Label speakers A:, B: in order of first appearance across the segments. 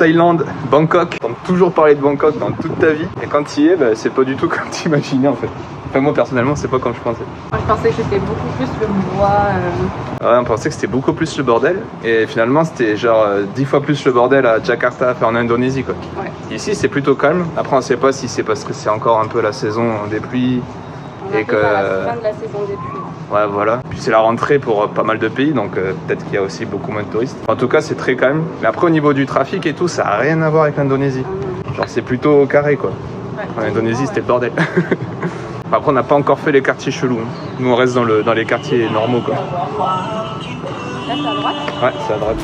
A: Thaïlande, Bangkok. T'entends toujours parler de Bangkok dans toute ta vie. Et quand tu y es, bah, c'est pas du tout comme t'imaginais en fait. Enfin, moi personnellement, c'est pas comme je pensais.
B: Moi, je pensais que c'était beaucoup plus le bois.
A: Ouais, on pensait que c'était beaucoup plus le bordel. Et finalement, c'était genre 10 fois plus le bordel à Jakarta, enfin en Indonésie quoi.
B: Ouais.
A: Ici, c'est plutôt calme. Après, on sait pas si c'est parce que c'est encore un peu la saison des pluies.
B: On
A: Et
B: arrive
A: que...
B: à la fin de la saison des pluies.
A: Ouais, voilà. Puis c'est la rentrée pour pas mal de pays, donc peut-être qu'il y a aussi beaucoup moins de touristes. En tout cas, c'est très calme. Mais après, au niveau du trafic et tout, ça a rien à voir avec l'Indonésie. Genre, c'est plutôt carré, quoi.
B: Ouais.
A: En Indonésie, c'était le bordel. Après, on n'a pas encore fait les quartiers chelous. Nous, on reste dans les quartiers normaux, quoi.
B: Là, c'est à droite.
A: Ouais, c'est à droite.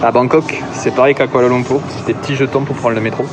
A: À Bangkok, c'est pareil qu'à Kuala Lumpur, c'est des petits jetons pour prendre le métro.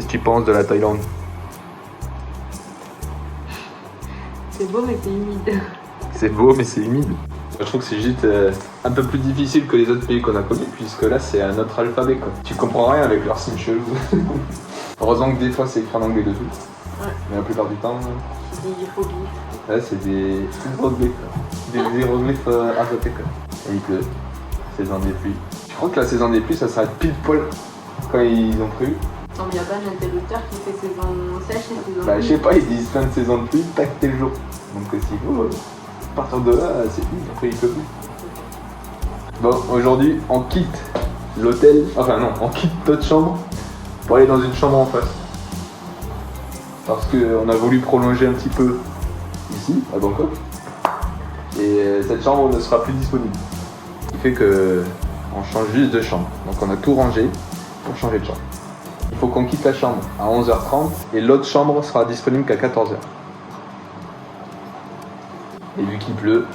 A: que tu penses de la Thaïlande?
B: C'est beau, mais c'est humide.
A: C'est beau, mais c'est humide. Je trouve que c'est juste un peu plus difficile que les autres pays qu'on a connus, puisque là, c'est un autre alphabet, quoi. Tu comprends rien avec leurs signes chelous. Heureusement que des fois, c'est écrit en anglais dessus.
B: Ouais.
A: Mais la plupart du temps...
B: C'est des hiéroglyphes.
A: Là, c'est des hiéroglyphes, quoi. Des hiéroglyphes à côté, quoi. Et il pleut. Saison des pluies. Je crois que la saison des pluies, ça s'arrête pile poil quand ils ont plu.
B: Non, mais il n'y a pas un interrupteur qui fait saison sèche et saison
A: Bah, je sais pas, ils disent fin de saison de pluie, tac, tel jour. Donc, s'il faut, à partir de là, c'est fini, après il pleut plus. Bon, aujourd'hui, on quitte l'hôtel, enfin non, on quitte notre chambre pour aller dans une chambre en face. Parce qu'on a voulu prolonger un petit peu ici, à Bangkok. Et cette chambre ne sera plus disponible. Ce qui fait que on change juste de chambre. Donc on a tout rangé pour changer de chambre. Il faut qu'on quitte la chambre à 11h30 et l'autre chambre sera disponible qu'à 14h. Et vu qu'il pleut,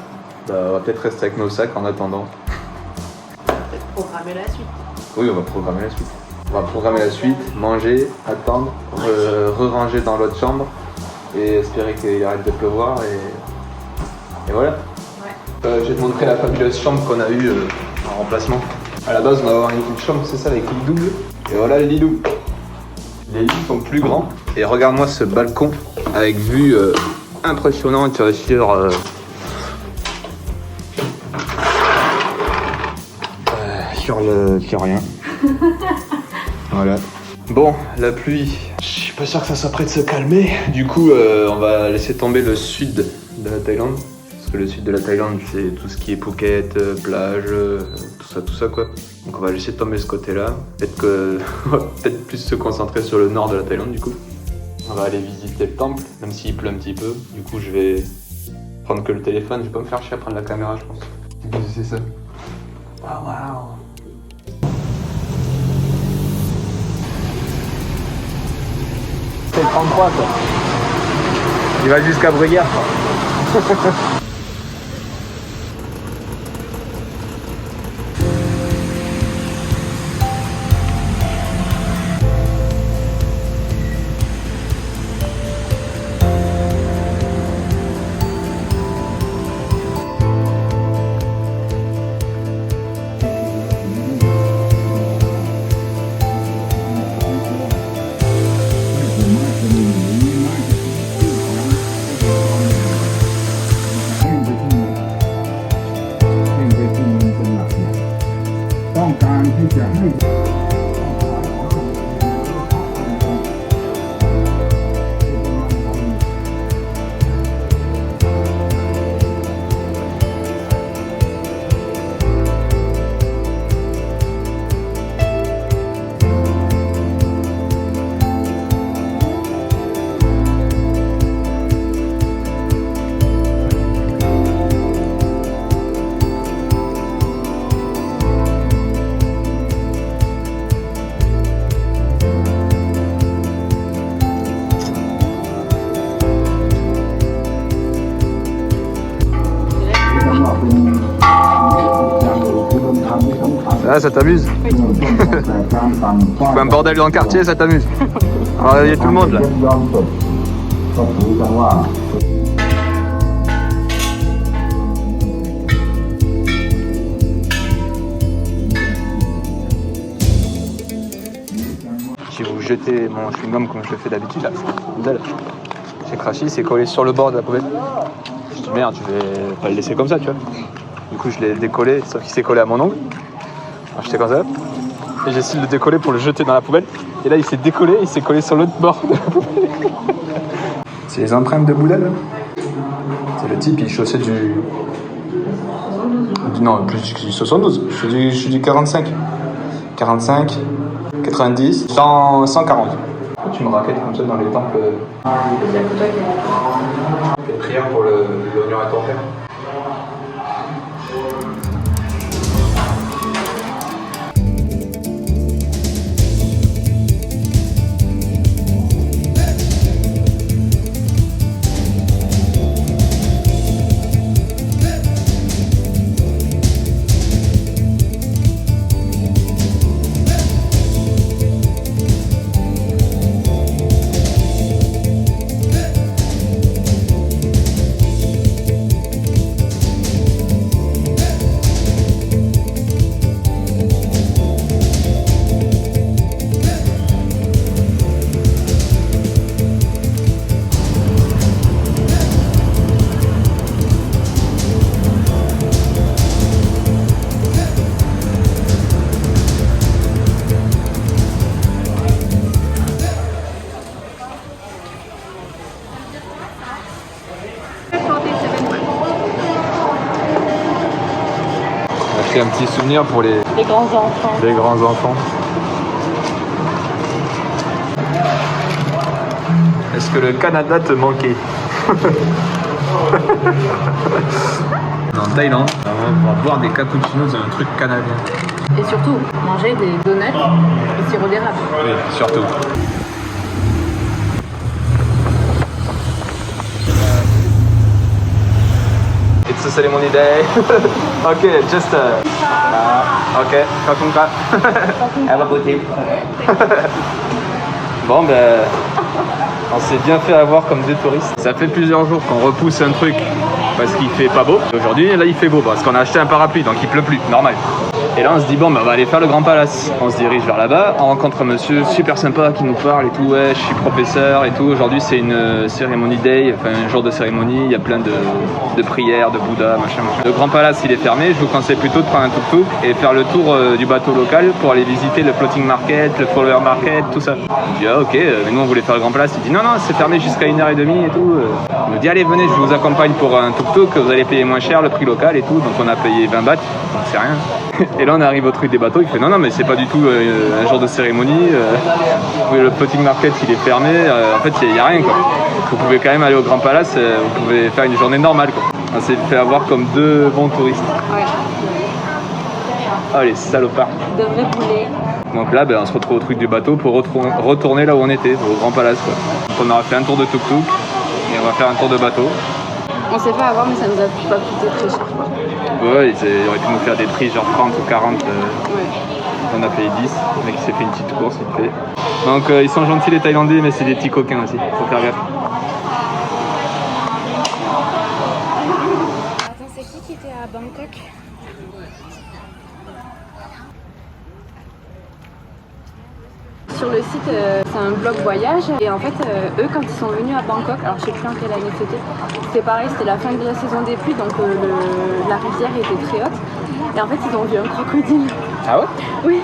A: bah, on va peut-être rester avec nos sacs en attendant.
B: Peut-être programmer la suite.
A: Oui, on va programmer la suite. On va programmer la suite, manger, attendre, re-ranger dans l'autre chambre et espérer qu'il arrête de pleuvoir et voilà.
B: Ouais.
A: Je vais te montrer la fabuleuse chambre qu'on a eue en remplacement. À la base, on va avoir une chambre, c'est ça, avec lit double. Et voilà le lit double. Les lits sont plus grands. Et regarde-moi ce balcon avec vue impressionnante sur rien. Voilà. Bon, la pluie, je suis pas sûr que ça soit prêt de se calmer. Du coup, on va laisser tomber le sud de la Thaïlande. Parce que le sud de la Thaïlande, c'est tout ce qui est Phuket, plage, tout ça quoi. Donc on va laisser tomber ce côté-là. On va peut-être plus se concentrer sur le nord de la Thaïlande du coup. On va aller visiter le temple, même s'il pleut un petit peu. Du coup, je vais prendre que le téléphone. Je vais pas me faire chier à prendre la caméra, je pense. C'est ça. Waouh. C'est le 33 quoi. Il va jusqu'à Bruyères. Ah, ça t'amuse? Tu fais un bordel dans le quartier, ça t'amuse? Alors, il y a tout le monde là. Si vous jetez mon chewing-gum comme je le fais d'habitude, là, j'ai craché, c'est collé sur le bord de la poubelle. Je dis merde, je vais pas le laisser comme ça, tu vois. Du coup, je l'ai décollé, sauf qu'il s'est collé à mon ongle. Alors, j'étais comme ça. Et j'ai essayé de le décoller pour le jeter dans la poubelle. Et là, il s'est décollé, il s'est collé sur l'autre bord de la poubelle. C'est les empreintes de Bouddha, là. C'est le type, il chaussait du... Non, plus du 72. Je suis du 45. 45, 90, 100, 140. Pourquoi tu me raquettes comme ça dans les temples? Fais une prière pour l'honneur à ton père. acheté un petit souvenir pour les
B: grands enfants.
A: Les grands enfants. Est-ce que le Canada te manquait? En Thaïlande, on va boire des cappuccinos dans un truc canadien.
B: Et surtout, manger des donuts et sirop d'érable.
A: Oui, surtout. It's a ceremony day. Okay, just okay, kakunka. Have a good day. Bon ben, on s'est bien fait avoir comme des touristes. Ça fait plusieurs jours qu'on repousse un truc parce qu'il fait pas beau. Aujourd'hui, là il fait beau parce qu'on a acheté un parapluie, donc il pleut plus, normal. Et là on se dit bon ben on va aller faire le Grand Palace. On se dirige vers là-bas, on rencontre un monsieur super sympa qui nous parle et tout. Ouais, je suis professeur et tout. Aujourd'hui c'est une cérémonie day, enfin un jour de cérémonie. Il y a plein de prières, de Bouddha, machin. Le Grand Palace il est fermé. Je vous conseille plutôt de prendre un tuk-tuk et faire le tour du bateau local pour aller visiter le floating market, le flower market, tout ça. Je dis ah ok, mais nous on voulait faire le Grand Palace. Il dit non c'est fermé jusqu'à 1h30 et tout. Il nous dit allez venez, je vous accompagne pour un tuk-tuk, vous allez payer moins cher, le prix local et tout. Donc on a payé 20 bahts, donc c'est rien. Et là on arrive au truc des bateaux, il fait non mais c'est pas du tout un jour de cérémonie, le floating market il est fermé, en fait il n'y a rien quoi. Vous pouvez quand même aller au Grand Palace, vous pouvez faire une journée normale quoi. On s'est fait avoir comme deux bons touristes.
B: Ouais.
A: Oh les salopards.
B: De vrais poulets.
A: Donc là on se retrouve au truc du bateau pour retourner là où on était, au Grand Palace quoi. Donc on aura fait un tour de tuk-tuk et on va faire un tour de bateau.
B: On s'est fait avoir mais ça nous a pas coûté très cher quoi.
A: Ouais, ils auraient pu nous faire des prix genre 30 ou 40.
B: Ouais.
A: On a payé 10, le mec il s'est fait une petite course vite fait. Donc ils sont gentils les Thaïlandais mais c'est des petits coquins aussi, faut faire gaffe.
B: Attends, c'est qui était à Bangkok? Sur le site, c'est un blog voyage et en fait, eux quand ils sont venus à Bangkok, alors je sais plus en quelle année c'était pareil, c'était la fin de la saison des pluies donc la rivière était très haute et en fait ils ont vu un crocodile.
A: Ah ouais?
B: Oui,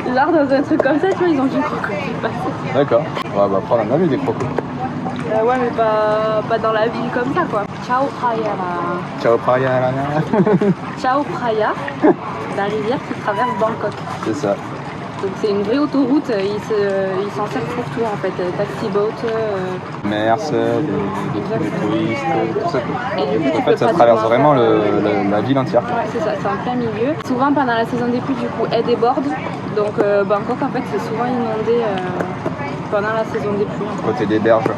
B: genre dans un truc comme ça, tu vois, ils ont vu un crocodile passer.
A: D'accord, ouais, bah après on a vu des crocos.
B: Ouais mais pas dans la ville comme ça quoi. Chao Phraya là.
A: Ciao Praia.
B: Chao Phraya, la rivière qui traverse Bangkok.
A: C'est ça.
B: Donc c'est une vraie autoroute, ils s'en servent pour tout en fait, taxi boat.
A: Commerce, des touristes, tout ça.
B: Et du coup,
A: En fait ça traverse vraiment la ville entière.
B: Ouais c'est ça, c'est en plein milieu. Souvent pendant la saison des pluies du coup elle déborde, donc Bangkok en fait c'est souvent inondé pendant la saison des pluies.
A: Côté des berges.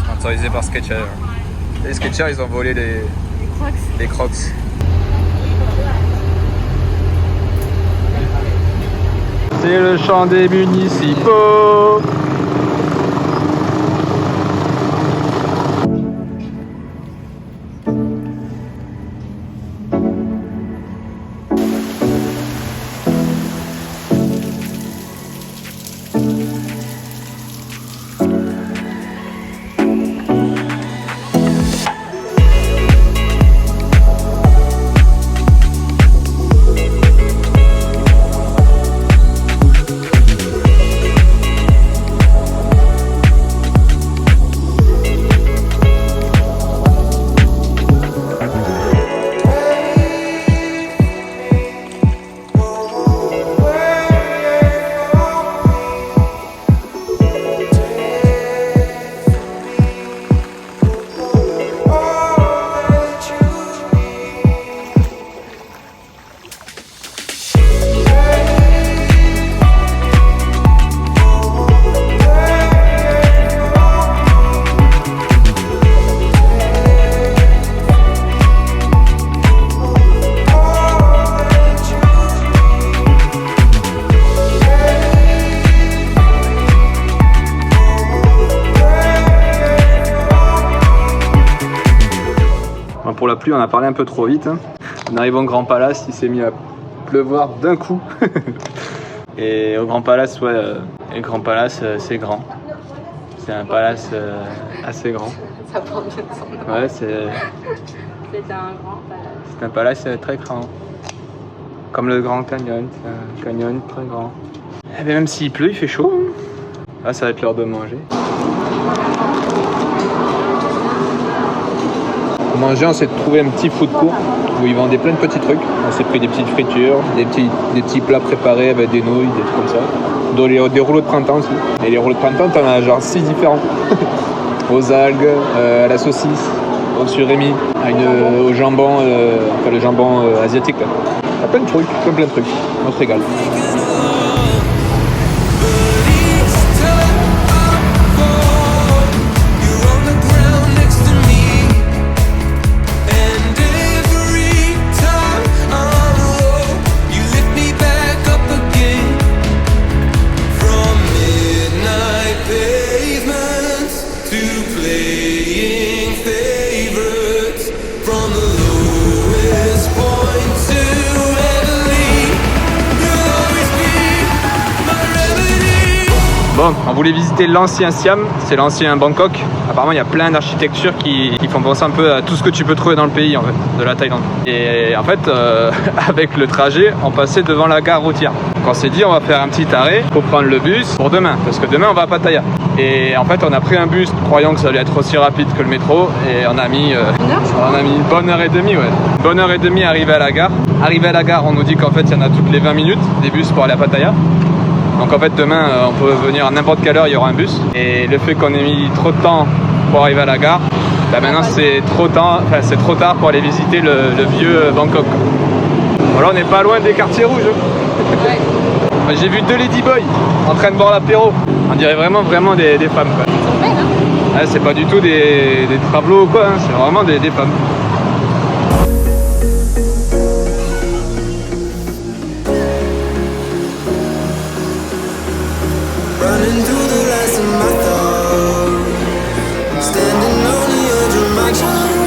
A: Sponsorisé par Skechers. Les Skechers ils ont volé les Crocs. C'est le chant des municipaux. Pour la pluie, on a parlé un peu trop vite. En arrivant au Grand Palace, il s'est mis à pleuvoir d'un coup. Et au Grand Palace, ouais, le Grand Palace, c'est grand. C'est un palace assez grand.
B: Ça prend bien son nom.
A: Ouais,
B: C'est un grand palace.
A: c'est un palace très grand. Comme le Grand Canyon, c'est un canyon très grand. Et bien, même s'il pleut, il fait chaud. Là, ça va être l'heure de manger. Pour manger, on s'est trouvé un petit food court où ils vendaient plein de petits trucs. On s'est pris des petites fritures, des petits plats préparés avec des nouilles, des trucs comme ça. Des rouleaux de printemps aussi. Et les rouleaux de printemps, t'en as genre 6 différents. Aux algues, à la saucisse, au surimi, au jambon, enfin le jambon asiatique. Là. Il y a plein de trucs, plein de trucs. On se régale. Bon, on voulait visiter l'ancien Siam, c'est l'ancien Bangkok. Apparemment, il y a plein d'architectures qui font penser un peu à tout ce que tu peux trouver dans le pays, en fait, de la Thaïlande. Et en fait, avec le trajet, on passait devant la gare routière. Donc on s'est dit, on va faire un petit arrêt pour prendre le bus pour demain, parce que demain, on va à Pattaya. Et en fait, on a pris un bus croyant que ça allait être aussi rapide que le métro, et on a mis une bonne heure et demie, ouais. Une bonne heure et demie à arriver à la gare. Arrivé à la gare, on nous dit qu'en fait, il y en a toutes les 20 minutes, des bus pour aller à Pattaya. Donc en fait demain on peut venir à n'importe quelle heure, il y aura un bus. Et le fait qu'on ait mis trop de temps pour arriver à la gare, bah maintenant c'est trop tard pour aller visiter le vieux Bangkok. Voilà, on n'est pas loin des quartiers rouges. Ouais. J'ai vu 2 ladyboys en train de boire l'apéro. On dirait vraiment des femmes quoi.
B: Ils sont belles, hein.
A: Ouais, c'est pas du tout des travelots ou quoi, hein. C'est vraiment des femmes.
C: Running through the last of my thoughts, standing on the edge of my time.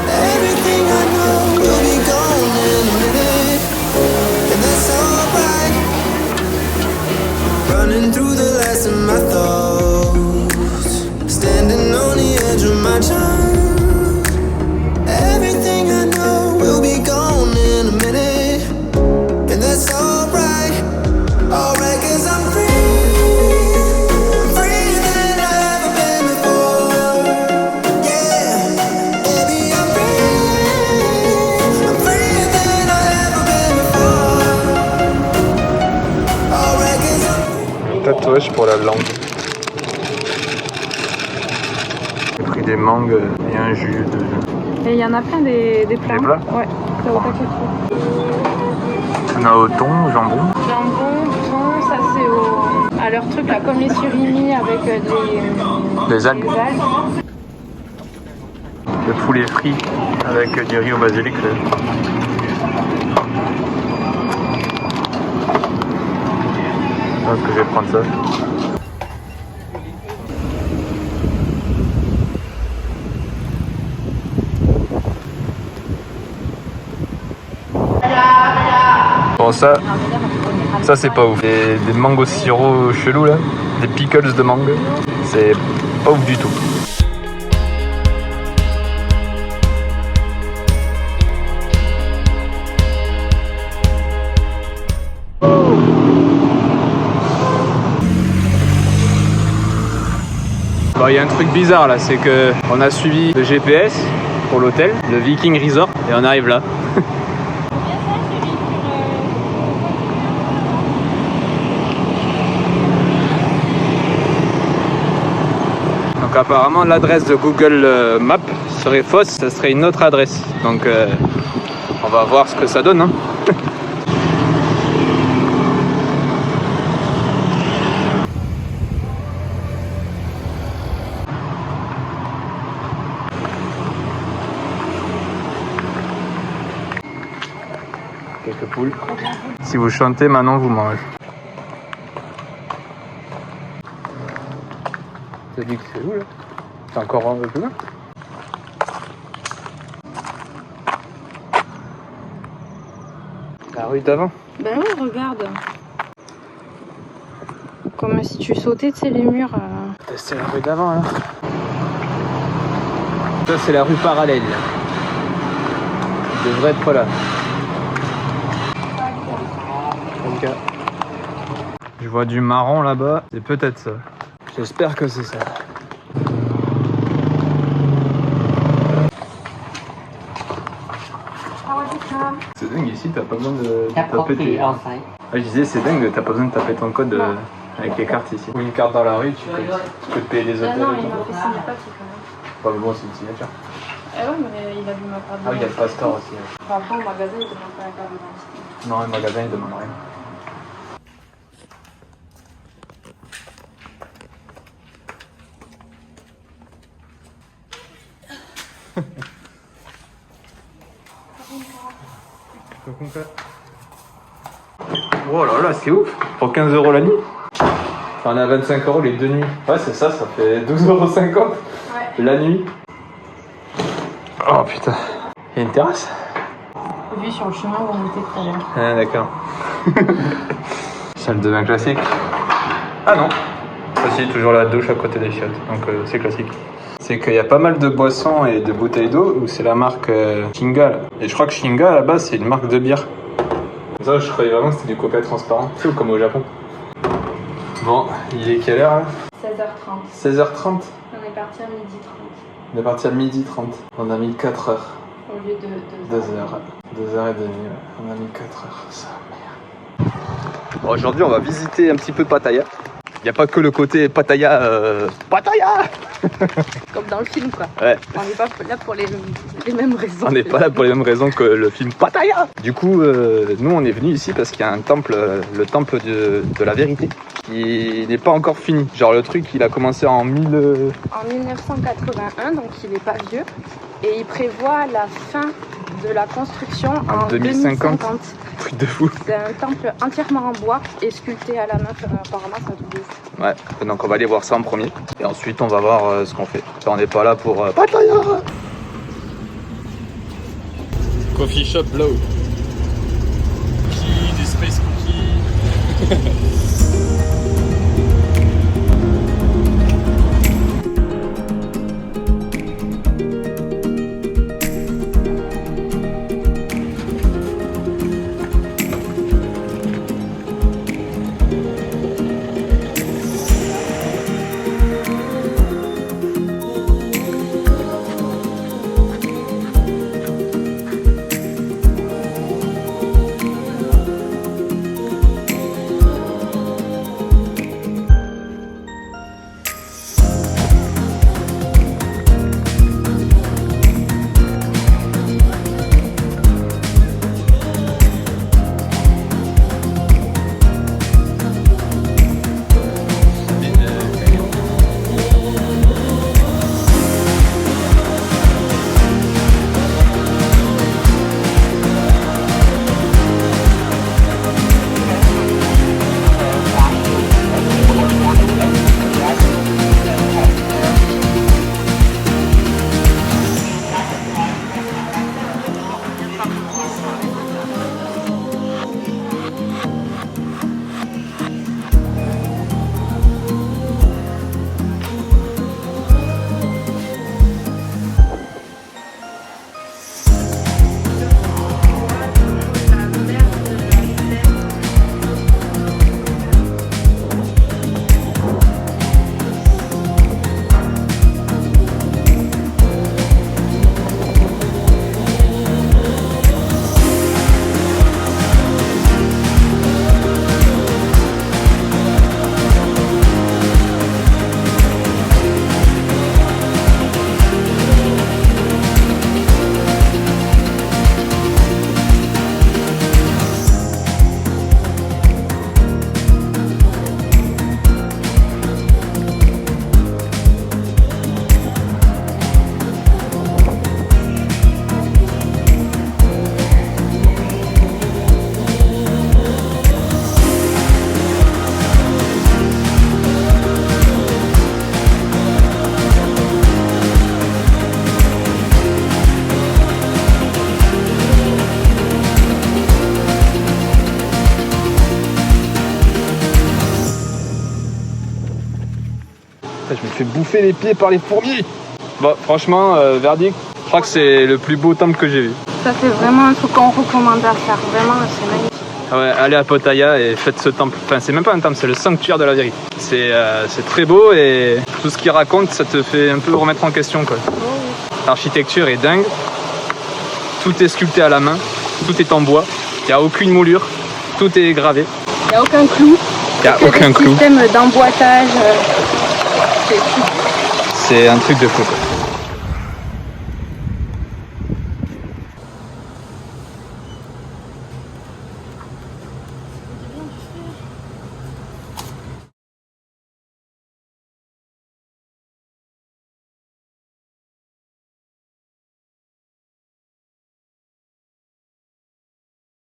C: Everything I know will be gone in a minute, and that's alright. Running through the last of my thoughts, standing on the edge of my time. Everything I know will be gone in a minute, and that's alright. Alright, 'cause I'm free.
A: Tatouage pour la langue. J'ai pris des mangues et un jus de...
B: Et il y en a plein des plats.
A: Des plats?
B: Ouais, ça vaut pas quelque chose.
A: On a au thon, au jambon.
B: Jambon, thon, ça c'est à leur truc là, comme les surimi avec
A: des algues. Le poulet frit avec du riz au basilic. Je pense que je vais prendre ça. Bon ça c'est pas ouf. Des mangues au sirop chelou là, des pickles de mangue, c'est pas ouf du tout. Bon, il y a un truc bizarre là, c'est que on a suivi le GPS pour l'hôtel, le Viking Resort, et on arrive là. Donc apparemment l'adresse de Google Maps serait fausse, ça serait une autre adresse. Donc on va voir ce que ça donne. Hein. Quelques poules. Si vous chantez, Manon vous mange. T'as dit que c'est où là? C'est encore un peu plus loin? La rue d'avant.
B: Ben oui, regarde. Comme si tu sautais, tu sais, les murs.
A: C'est la rue d'avant là. Ça c'est la rue parallèle. Il devrait être là. Okay. Je vois du marron là-bas, c'est peut-être ça. J'espère que c'est ça. C'est dingue, ici t'as pas besoin de taper
D: Approprié
A: tes...
D: en fait.
A: Je disais, c'est dingue, t'as pas besoin de taper ton code avec les cartes ici. Ou une carte dans la rue, tu peux te payer des hôtels.
B: Non,
A: et
B: il
A: tout.
B: m'a fait signer le papier quand même.
A: Pas mais bon, c'est une signature.
B: Ah ouais, mais il a vu ma carte.
A: Ah oui, il y a le passeport aussi.
B: Enfin, après, au magasin, il demande pas la carte d'identité.
A: Non, le magasin il demande rien. Oh là là, c'est ouf! Pour 15 € la nuit? Enfin, on est à 25 € les 2 nuits. Ouais, c'est ça, ça fait 12,50 € la nuit. Oh putain. Il y a une terrasse?
B: Vu sur le chemin où on était tout à l'heure.
A: Ah, d'accord. Salle de bain classique. Ah non. Ça, c'est toujours la douche à côté des chiottes, donc c'est classique. C'est qu'il y a pas mal de boissons et de bouteilles d'eau où c'est la marque Shinga. Là. Et je crois que Shinga, à la base, c'est une marque de bière. Ça, je croyais vraiment que c'était du coca transparent. C'est comme au Japon. Bon, il est quelle heure là?
B: 16h30.
A: 16h30.
B: On est parti à 12h30.
A: On est parti à 12h30. On a mis 4 heures.
B: Au lieu de
A: 2 heures. 2 heures et demie, ouais. On a mis 4 heures. Ça, merde. Bon, aujourd'hui, on va visiter un petit peu Pattaya. Il n'y a pas que le côté Pattaya. Pattaya.
B: Comme dans le film, quoi.
A: Ouais.
B: On n'est pas là pour les mêmes raisons.
A: On n'est pas là pour les mêmes raisons que le film Pattaya. Du coup, nous, on est venu ici parce qu'il y a un temple, le temple de la vérité, qui n'est pas encore fini. Genre, le truc, il a commencé en
B: 1981, donc il n'est pas vieux. Et il prévoit la fin de la construction en 2050.
A: Truc de fou.
B: C'est un temple entièrement en bois et sculpté à la main. Apparemment, c'est un truc de ouf.
A: Ouais, donc on va aller voir ça en premier. Et ensuite, on va voir ce qu'on fait. Enfin, on n'est pas là pour Pattaya. Coffee shop Blow. Cookies, des space cookies. Je me fais bouffer les pieds par les fourmis. Bon, franchement, verdict, je crois que c'est le plus beau temple que j'ai vu.
B: Ça, c'est vraiment un truc qu'on recommande à faire. Vraiment, c'est magnifique.
A: Ah ouais, allez à Pattaya et faites ce temple. Enfin, c'est même pas un temple, c'est le sanctuaire de la vérité. C'est très beau et tout ce qu'il raconte, ça te fait un peu remettre en question, quoi.
B: Oh, oui.
A: L'architecture est dingue. Tout est sculpté à la main. Tout est en bois. Il n'y a aucune moulure. Tout est gravé.
B: Il n'y a aucun clou.
A: Il n'y a aucun clou.
B: Système d'emboîtage.
A: C'est un truc de fou.